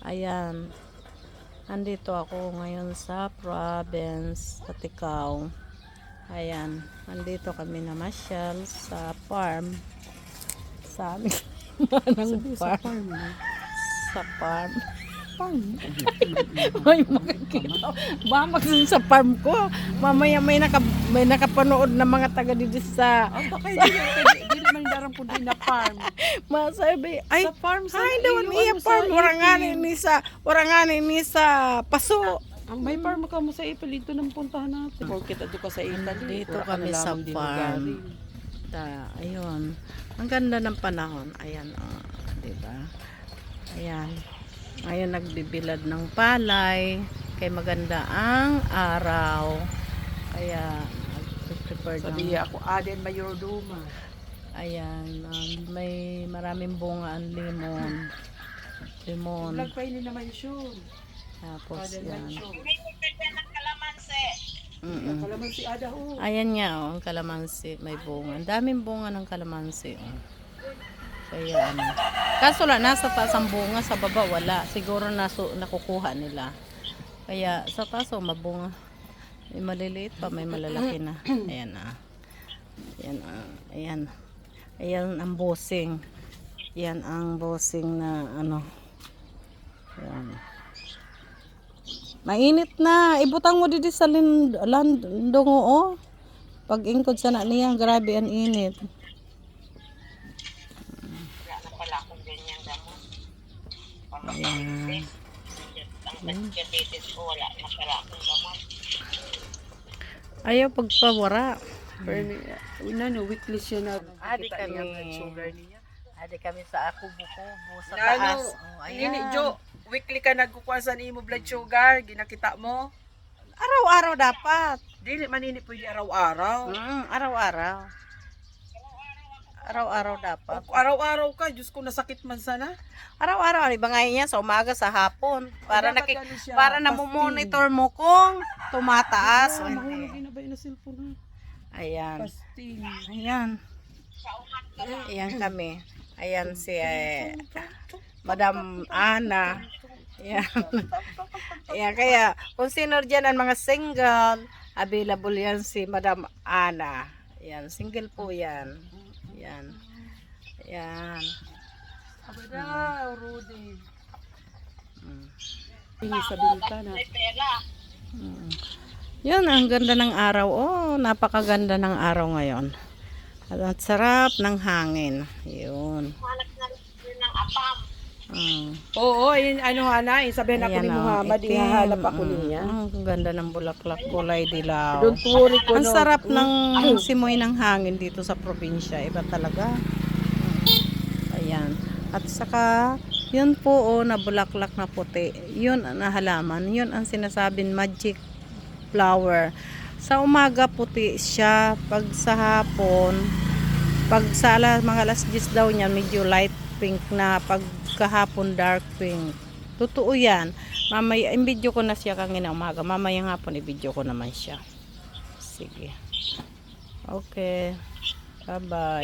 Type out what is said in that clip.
Ayan. Andito ako ngayon sa province, Patikaw. Ayan. Andito kami namasyal sa farm. Sa aming manang farm. Sa farm. Ay, makikita. Bamak sa farm ko. Mamaya may nakapanood na mga taga dito sa... Baka hindi naman darang po din na farm. Masabi, ay, Sa farm sa ay, daw iya farm. Waranganin ni sa paso. May farm ka mo sa Ipil, dito nang puntahan natin. Porkit ato ka sa Italy. Dito kami sa farm. Ayun. Ang ganda ng panahon. Ayan, diba? Ayan. Ngayon nagbibilad ng palay. Kaya maganda ang araw. Kaya nag-prepare Sabi ako, Aden Mayorduma. Ayan. May maraming bunga ang lemon. Lemon. Nagpainin naman yun. Tapos Aden yan. Mayorduma. Mm-mm. Kalamansi Ada ho. Ayan nga, ang kalamansi. May bunga. Ang daming bunga ng kalamansi. Kaya ano. Kaso lang, nasa taas ang bunga, sa baba wala. Siguro nakukuha nila. Kaya sa taas mabunga. May maliliit pa, may malalaki na. Ayan Ayan Ayan. Ayan ang bossing. Yan ang bossing na ano. Ayan. Mainit na. Ibutang mo dito sa landong o. Pag ingkod sa na niya, grabe ang init. Ayan. Ayaw pagpawara. Pero weekly siya na Adi kita kami. niya ang sugar niya. Adi kami sa kubo-kubo sa Nano, taas. Ayan. ini Jo, weekly ka nagkukuha sa imo blood sugar, ginakita mo. Araw-araw dapat. Dili manini pwede araw-araw. Araw-araw. Araw-araw dapat. O, araw-araw ka, Diyos ko nasakit man sana. Araw-araw, ibangay niya sa umaga sa hapon. Para Dapat ano siya, para namomonitor mo kung tumataas o Mahulog hindi. na ba yung cellphone ha? Ayan. Pasting. Ayan. Ayan kami. Ayan si Madam Ana. Ayan. Ayan, kaya kung sino dyan ang mga single, available yan si Madam Ana. Ayan, single po yan. Ayan. Ayan. Abada, Rudy. Tingin sa bintana. Yun, ang ganda ng araw. Oh, napakaganda ng araw ngayon. At sarap ng hangin. Yun. Oo, yun, ano na, sabihin ako Ayan, ni Muhammad, itim. ihahalap ako niya. Ang ganda ng bulaklak, kulay dilaw. Don't worry ko, Ang no. sarap ng simoy ng hangin dito sa probinsya. Iba talaga. Ayan. At saka, yun po na bulaklak na puti. Yun na halaman. Yun ang sinasabing magic flower. Sa umaga puti siya. Pag sa hapon, pag sa mga alas 10 daw niyan, medyo light pink na. Pag kahapon, dark pink. Totoo yan. Mamaya, i-video ko na siya kanina umaga. Mamaya hapon, i-video ko naman siya. Sige. Okay. Bye-bye.